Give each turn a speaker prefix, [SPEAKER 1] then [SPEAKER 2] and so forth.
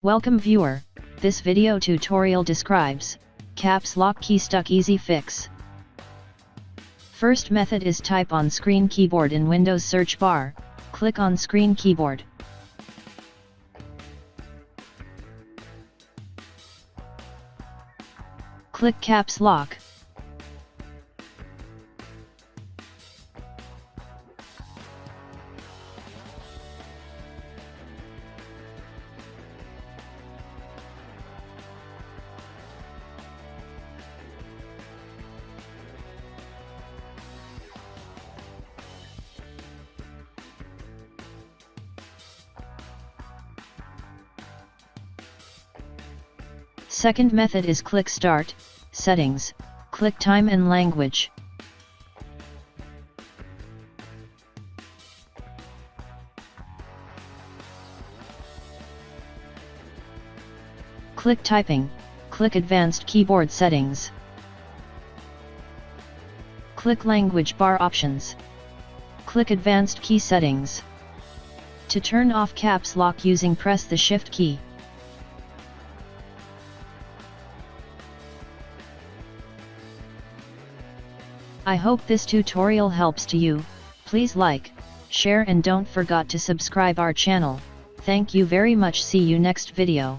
[SPEAKER 1] Welcome viewer, this video tutorial describes Caps Lock Key Stuck Easy Fix. First method is type on screen keyboard in Windows search bar, click on screen keyboard. Click Caps Lock. Second method is click Start, Settings, click Time and Language. Click Typing, click Advanced Keyboard Settings. Click Language Bar Options. Click Advanced Key Settings. To turn off Caps Lock using press the Shift key. I hope this tutorial helps to you. Please like, share and don't forget to subscribe our channel. Thank you very much. See you next video.